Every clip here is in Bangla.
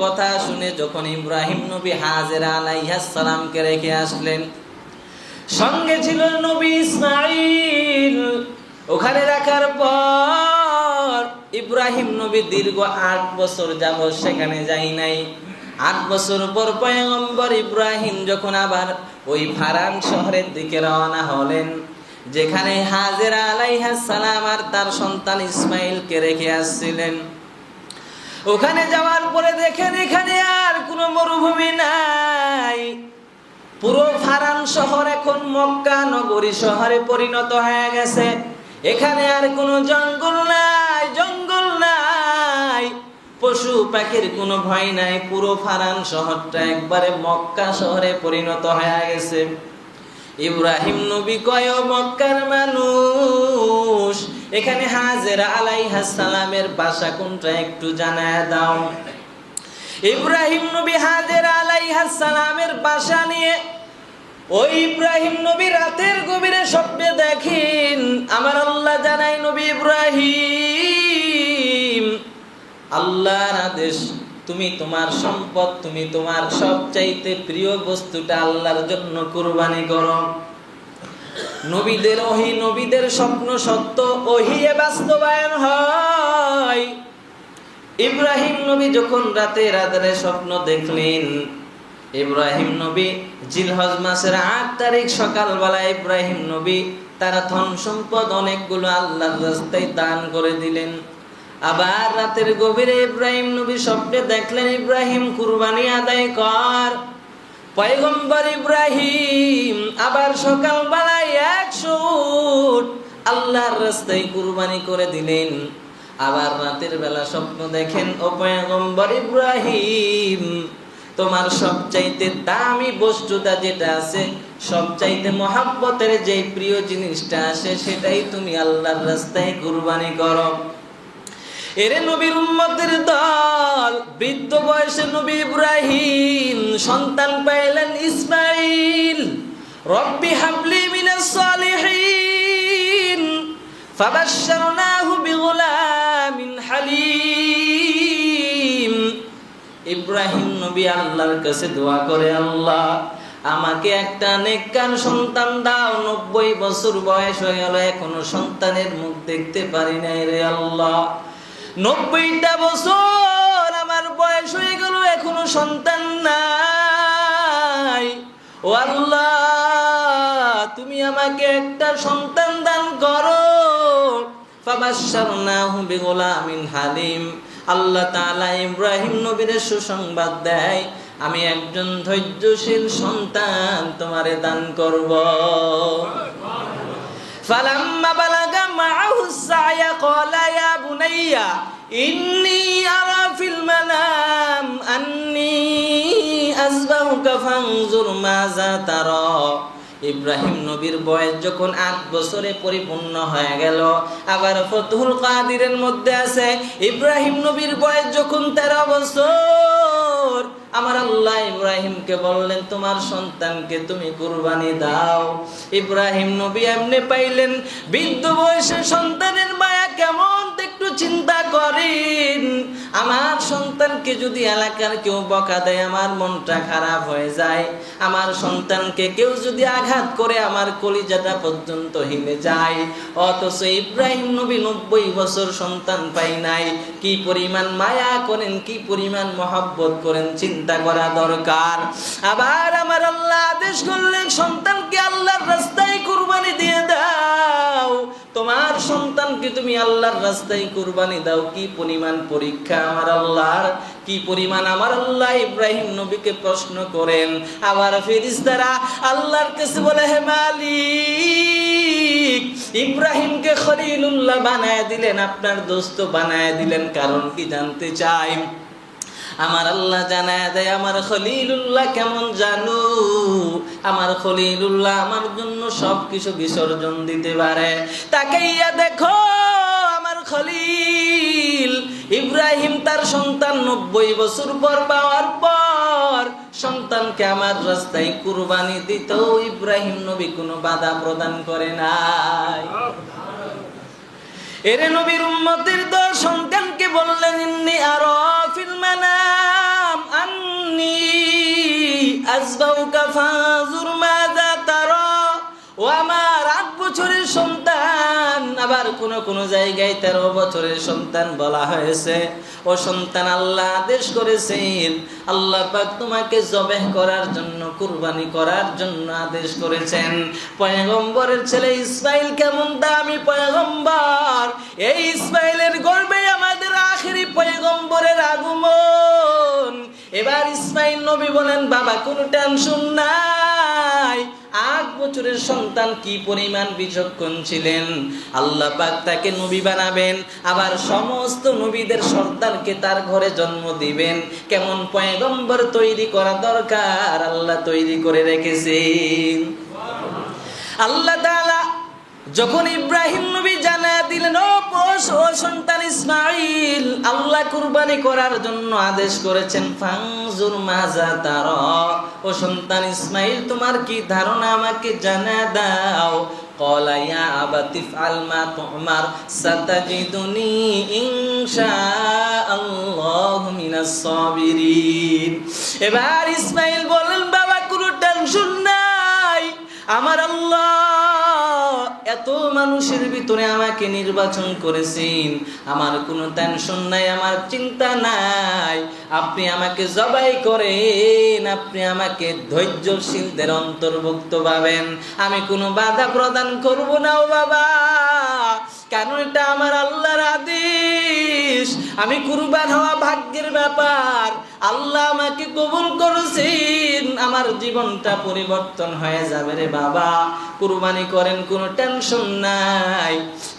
কথা শুনে যখন ইব্রাহিম নবী হাজেরা আলাইহিস সালামকে রেখে আসলেন, সঙ্গে ছিল নবী ইসমাঈল। ওখানে রাখার পর ইব্রাহিম নবী দীর্ঘ 8 বছর যাবত সেখানে যাই নাই। 8 বছর পর পয়গম্বর ইব্রাহিম যখন আবার ওই ফারান শহরের দিকে রওনা হলেন, যেখানে হাজেরা আলাইহিস সালাম আর তার সন্তান ইসমাঈলকে রেখে আসছিলেন, ওখানে যাওয়ার পরে দেখেন এখানে আর কোনো মরুভূমি নাই। পুরো ফারান শহর এখন মক্কা নগরী শহরে পরিণত হয়ে গেছে। এখানে আর কোনো জঙ্গল নাই, পশু পাখির কোনো ভয় নাই। পুরো ফারান শহরটা একবারে মক্কা শহরে পরিণত হয়ে গেছে। ইব্রাহিম নবী কয়, মক্কার মানুষ, এখানে হাজেরা আলাইহিস সালামের বাসা কোনটা একটু জানায় দাও। ইব্রাহিম নবী হাজেরা আলাইহিস সালামের বাসা নিয়ে ওই ইব্রাহিম নবী রাতের গভীরে স্বপ্নে দেখেন, আমার আল্লাহ জানাই নবী ইব্রাহিম, আল্লাহর আদেশ, তুমি তোমার সম্পদ, তুমি তোমার সবচাইতে প্রিয় বস্তুটা আল্লাহর জন্য কুরবানি করো। নবীদের ওহী, নবীদের স্বপ্ন সত্য, ওহীয়ে বাস্তবায়ন হয়। ইব্রাহিম নবী যখন রাতের আঁধারে স্বপ্ন দেখলেন, ইব্রাহিম নবী জিলহজ মাসের 8 তারিখ সকালবেলা ইব্রাহিম নবী তার ধন সম্পদ অনেকগুলো আল্লাহর রাস্তায় দান করে দিলেন। আবার রাতের গভীরে ইব্রাহিম নবী স্বপ্নে দেখলেন, ইব্রাহিম কুরবানি আদায় কর। পয়গম্বর ইব্রাহিম আবার সকালবেলায় 100 উট আল্লাহর রাস্তায় কুরবানি করে দিলেন। আবার রাতের বেলা স্বপ্ন দেখেন, ও পয়গম্বর ইব্রাহিম, তোমার সবচাইতে দামি বস্তুটা যেটা আছে, সবচাইতে মহাব্বতের যে প্রিয় জিনিসটা আছে, সেটাই তুমি আল্লাহর রাস্তায় কুরবানি করো। এরে নবীর উম্মতের দল, বৃদ্ধ বয়সে নবী ইব্রাহিম সন্তান পাইলেন ইসমাঈল। রব্বি হাবলি মিনাস সালিহিন ফাবাশশারনাহু বিগুলামিন হালিম। ইব্রাহিম নবী আল্লাহর কাছে দোয়া করে, আল্লাহ আমাকে একটা নেককার সন্তান দাও। 90 বছর বয়স হয়ে গেল, এখনো সন্তানের মুখ দেখতে পারি নাই রে আল্লাহ। 90টা বছর আমার বয়স হয়ে গেল, এখনো সন্তান নাই। ও আল্লাহ, তুমি আমাকে একটা সন্তান দান করো। ফাবাশশারনাহু বিগুলামিন হালিম। আল্লাহ তাআলা ইব্রাহিম নবীর সুসংবাদ দেয়, আমি একজন ধৈর্যশীল সন্তান তোমারে দান করব। ফালাম্মা বালাগা মাআহুস সা'য়া ক্বালা ইয়া বুনাইয়া ইন্নী আরা ফিল মানাম আন্নী আযবাহুকা ফানজুর মাযা তারা। ইব্রাহিম নবীর বয়স যখন 8 বছরে পরিপূর্ণ হয়ে গেল, আবার ফতুহুল কাদিরের মধ্যে আছে ইব্রাহিম নবীর বয়স যখন 13 বছর, আমার আল্লাহ ইব্রাহিমকে বললেন, তোমার সন্তানকে তুমি কুরবানি দাও। ইব্রাহিম নবী এমনি পাইলেন, বৃদ্ধ বয়সে সন্তানের মায়া কেমন একটু চিন্তা করেন। আমার সন্তানকে যদি এলাকার কেউ বকা দেয়, আমার মনটা খারাপ হয়ে যায়। আমার সন্তানকে কেউ যদি আঘাত করে, আমার কলিজাটা পর্যন্ত হিলে যায়। অথচ ইব্রাহিম নবী 90 বছর সন্তান পাই নাই। কি পরিমাণ মায়া করেন, কি পরিমাণ মহব্বত করেন, চিন্তা করা দরকার। আবার আমার আল্লাহ আদেশ করলেন, সন্তানকে আল্লাহর রাস্তায় কুরবানি দিয়ে দাও। তোমার সন্তানকে তুমি আল্লাহর রাস্তায় কুরবানি দাও। কি পরিমাণ পরীক্ষা আমার আল্লাহর, কি পরিমাণ আমার আল্লাহ ইব্রাহিম নবীকে প্রশ্ন করেন। আবার ফেরেশতারা আল্লাহর কাছে বলে, হে মালিক, ইব্রাহিমকে খলিলুল্লাহ বানায় দিলেন, আপনার দোস্ত বানায় দিলেন, কারণ কি জানতে চাই। আমার আল্লাহ জানায় দেয়, আমার খলিলুল্লাহ কেমন জানো? আমার খলিলুল্লাহ আমার জন্য সবকিছু বিসর্জন দিতে পারে। তাকাইয়া দেখো, আমার খলিল ইব্রাহিম তার সন্তান 90 বছর পর পাওয়ার পর সন্তানকে আমার রাস্তায় কুরবানি দিত, ইব্রাহিম নবী কোনো বাধা প্রদান করে নাই। এরে নবীর উম্মতের দল সন্তানকে বললেন, ইন্নী আরা ফিল মানাম আসবাউকা ফাজুর মাযা তারা, ও আমার 8 বছরের সন্তান, আবার কোন জায়গায় 13 বছরের সন্তান বলা হয়েছে। ও সন্তান, আল্লাহ আদেশ করেছেন, আল্লাহ পাক তোমাকে জবেহ করার জন্য, কুরবানি করার জন্য আদেশ করেছেন। পয়গম্বরের ছেলে ইসমাইল কেমন দামি পয়গম্বর, এই ইসমাইলের গর্ভে আমাদের আখেরি পয়গম্বরের আগমন। এবার ইসমাইল নবী বলেন, বাবা কোনো টেনশন নাই। 8 বছরের সন্তান কি পরিমাণ বিচক্ষণ ছিলেন, আল্লাহ পাক তাকে নবী বানাবেন, আবার সমস্ত নবীদের সন্তানকে তার ঘরে জন্ম দিবেন। কেমন পয়গম্বর তৈরি করা দরকার, আল্লাহ তৈরি করে রেখেছেন। আল্লাহ তাআলা যখন ইব্রাহিম নবী জানা দিলেন, ও সন্তান ইসমাইল, আল্লাহ কুরবানি করার জন্য আদেশ করেছেন, ফাংজুর মাজা তারা, ও সন্তান ইসমাইল তোমার কি ধারণা আমাকে জানা দাও। ক্বালা ইয়া আবাতি ফাল মা তুমার সাতাজিদুনি ইনশাআল্লাহু মিনাস সাবিরিন। এবার ইসমাইল বলেন, বাবা কোনো টেনশন নাই, আমার আল্লাহ এত মানুষের ভিতরে আমাকে নির্বাচন করেছেন, আমার কোনো টেনশন নাই, আমার চিন্তা নাই। আপনি আমাকে জবাই করেন, আপনি আমাকে ধৈর্যশীলদের অন্তর্ভুক্ত পাবেন, আমি কোনো বাধা প্রদান করব না। ও বাবা, কারণ এটা আমার আল্লাহর আদেশ, আমি কুরবান হওয়া ভাগ্যের ব্যাপার, আল্লাহ আমাকে কবুল করেছেন, আমার জীবনটা পরিবর্তন হয়ে যাবে রে বাবা, কুরবানি করেন, কোনো টেনশন নাই।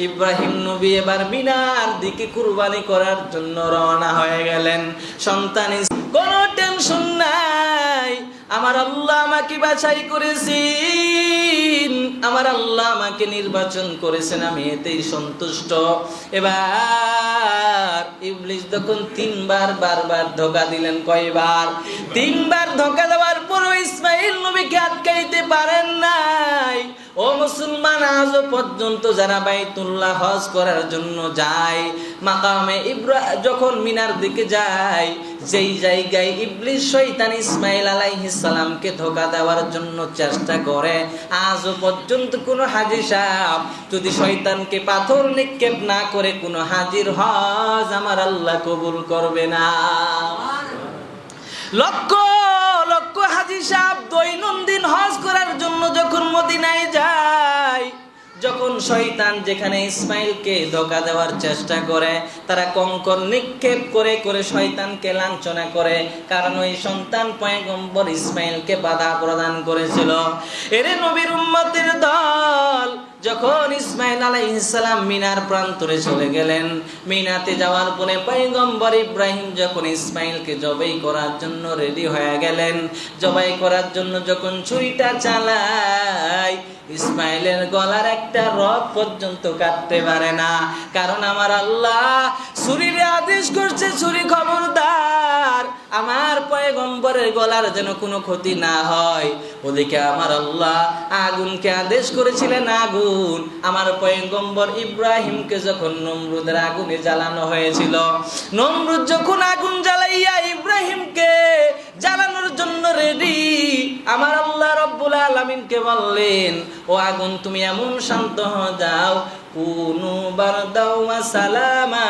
ইব্রাহিম নবী এবার মিনার দিকে কুরবানি করার জন্য রওনা হয়ে গেলেন। সন্তান, কোনো টেনশন নাই, আমার আল্লাহ আমাকে বাছাই করেছেন, আমার আল্লাহ আমাকে নির্বাচন করেছেন, আমি এতেই সন্তুষ্ট। এবার ইবলিস যখন 3 বার বারবার ধোঁকা দিলেন, কয়বার? 3 বার ধোঁকা দেওয়ার পরও ইসমাইল নবীকে আটকাইতে পারেন নাই। ও মুসলমান, আজও পর্যন্ত যারা বাইতুল্লাহ হজ করার জন্য যায়, মাকামে ইব্রাহিম যখন মিনার দিকে যায়, যেই জায়গায় ইবলিস শয়তান ইসমাইল আলাইহিস সালামকে ধোঁকা দেওয়ার জন্য চেষ্টা করে, আজও পর্যন্ত কোনো হাজী সাহেব যদি শয়তানকে পাথর নিক্ষেপ না করে কোনো হাজির হজ আমার আল্লাহ কবুল করবে না। লক্ষ লক্ষ হাজী সাহেব দৈনন্দিন হজ করার জন্য যখন মদিনায় যায়, যখন শয়তান যেখানে ইসমাইলকে ধোঁকা দেওয়ার চেষ্টা করে, তারা কঙ্কর নিক্ষেপ করে করে শয়তানকে লাঞ্ছনা করে, কারণ ওই সন্তান পয়গম্বর ইসমাইলকে বাধা প্রদান করেছিল। এরে নবীর উম্মতের দল, যখন ইসমাইল আলাইহিস সালাম মিনার প্রান্তরে চলে গেলেন, মিনাতে যাওয়ার পরে পয়গম্বর ইব্রাহিম যখন ইসমাইলকে জবাই করার জন্য রেডি হয়ে গেলেন, জবাই করার জন্য যখন ছুরিটা চালায়, ইসমাইলের গলার একটা রগ পর্যন্ত কাটতে পারে না, কারণ আমার আল্লাহ ছুরির আদেশ করছে, ছুরি খবরদার, আমার পয়গম্বরের গলার যেন কোনো ক্ষতি না হয়। ওদিকে আমার আল্লাহ আগুনকে আদেশ করেছিলেন, আগুন আমার পয়গম্বর ইব্রাহিমকে যখন নমরুদের আগুনে জ্বালানো হয়েছিল, নমরুদ যখন আগুন জ্বালাইয়া ইব্রাহিমকে জ্বালানোর জন্য রেডি, আমার আল্লাহ রব্বুল আলামিনকে বললেন, ও আগুন তুমি এমন শান্ত হয়ে যাও, কুনু বারদাও ওয়া সালামা,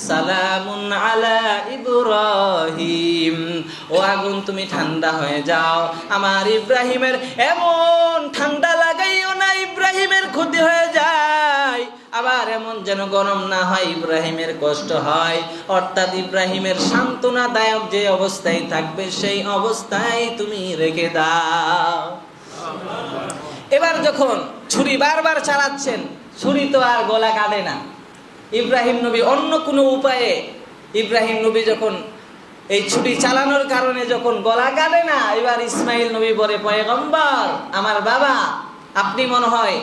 সালামুন আলা ইব্রাহিম, ও আগুন তুমি ঠান্ডা হয়ে যাও, আমার ইব্রাহিমের এমন ঠান্ডা লাগাইও না ইব্রাহিমের ক্ষতি হয়ে যায়, আবার এমন যেন গরম না হয় ইব্রাহিমের কষ্ট হয়, অর্থাৎ ইব্রাহিমের সান্ত্বনাদায়ক যে অবস্থায় থাকবে সেই অবস্থায় তুমি রেখে দাও। এবার যখন ছুরি বারবার চালাচ্ছেন, ছুরি তো আর গলা কাটে না। ইব্রাহিম নবী অন্য কোনো উপায়ে, ইব্রাহিম নবী যখন এই ছুরি চালানোর কারণে যখন গলা কাটে না, এবার ইসমাইল নবী বলে, পয়গম্বর আমার বাবা, আপনি মনে হয়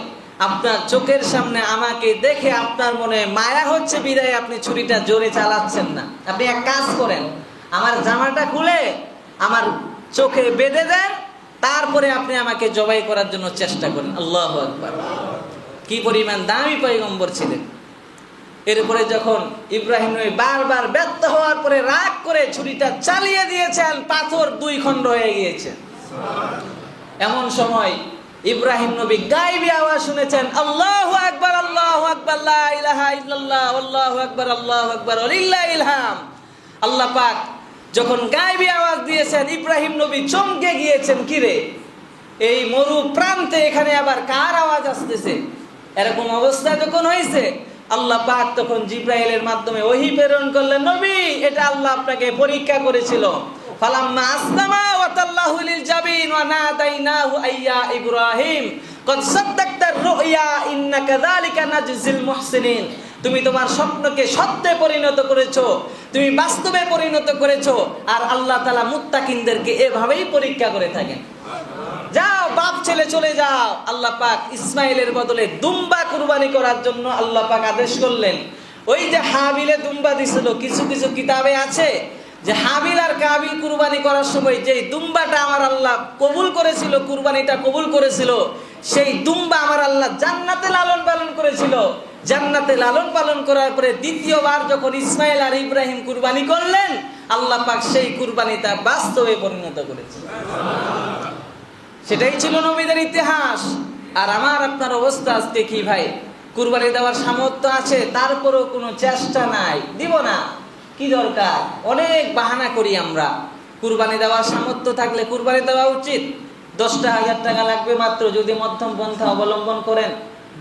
আপনার চোখের সামনে আমাকে দেখে আপনার মনে মায়া হচ্ছে বিদায় আপনি ছুরিটা জোরে চালাচ্ছেন না, আপনি এক কাজ করেন, আমার জামাটা খুলে আমার চোখে বেঁধে দেন, তারপরে আপনি আমাকে জবাই করার জন্য চেষ্টা করেন। আল্লাহু আকবার, কি পরিমাণ দামি পয়গম্বর ছিলেন। এরপরে যখন ইব্রাহিম নবী বারবার ব্যর্থ হওয়ার পরে রাগ করে ছুরিটা চালিয়ে দিয়েছেন, পাথর 2 খণ্ড হয়ে গিয়েছে। এমন সময় ইব্রাহিম নবী গায়বী আওয়াজ শুনেছেন, আল্লাহু আকবার, আল্লাহু আকবার, লা ইলাহা ইল্লাল্লাহ, আল্লাহু আকবার, আল্লাহু আকবার, ওয়ালিল্লাহিল হামদ। আল্লাহ পাক যখন গায়বী আওয়াজ দিয়েছেন, ইব্রাহিম নবী চমকে গিয়েছেন, কিরে এই মরু প্রান্তে এখানে আবার কার আওয়াজ আসতেছে? এরকম অবস্থা যখন হয়েছে, আল্লাহ পাক তখন জিব্রাইলের মাধ্যমে ওহী প্রেরণ করলেন, নবী এটা আল্লাহ আপনাকে পরীক্ষা করেছিল। ফালাম্মা আসলামা ওয়া তাল্লাহু লিল জাবিন ওয়া নাদাইনাহু আইয়া ইব্রাহিম কদ সাদ্দাকতার রুয়া ইন্না কাযালিকা নাজজিল মুহসিনিন। তুমি তোমার স্বপ্নকে সত্যে পরিণত করেছো, তুমি বাস্তবে পরিণত করেছো, আর আল্লাহ তাআলা মুত্তাকিনদেরকে এভাবেই পরীক্ষা করে থাকেন। যাও বাপ ছেলে চলে যাও। আল্লাহ পাক ইসমাইলের বদলে দুম্বা কুরবানি করার জন্য আল্লাহ পাক আদেশ করলেন। ওই যে হাবিলে দুম্বা দিছিল, কিছু কিছু কিতাবে আছে যে হাবিল আর কাবিল কুরবানি করার সময় যেই দুম্বাটা আমার আল্লাহ কবুল করেছিল, কুরবানিটা কবুল করেছিল, সেই দুম্বা আমার আল্লাহ জান্নাতে লালন পালন করেছিল। জান্নাতে লালন পালন করার পরে দ্বিতীয়বার যখন ইসমাইল আর ইব্রাহিম কুরবানি করলেন, আল্লাহ পাক সেই কুরবানিটা বাস্তবে পরিণত করেছে। সেটাই ছিল নবীদের ইতিহাস। আর আমার আপনার অবস্থা আজকে কি ভাই? কুরবানি দেওয়ার সামর্থ্য আছে, তারপরেও কোনো চেষ্টা নাই, দিব না, কি দরকার? অনেক বাহানা করি আমরা। কুরবানি দেওয়ার সামর্থ্য থাকলে কুরবানি দেওয়া উচিত। 10,000 টাকা লাগবে মাত্র, যদি মধ্যম পন্থা অবলম্বন করেন।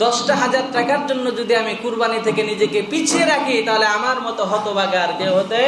10,000 টাকার জন্য যদি আমি কুরবানি থেকে নিজেকে পিছিয়ে রাখি, তাহলে আমার মতো হতভাগা আর কেউ হতে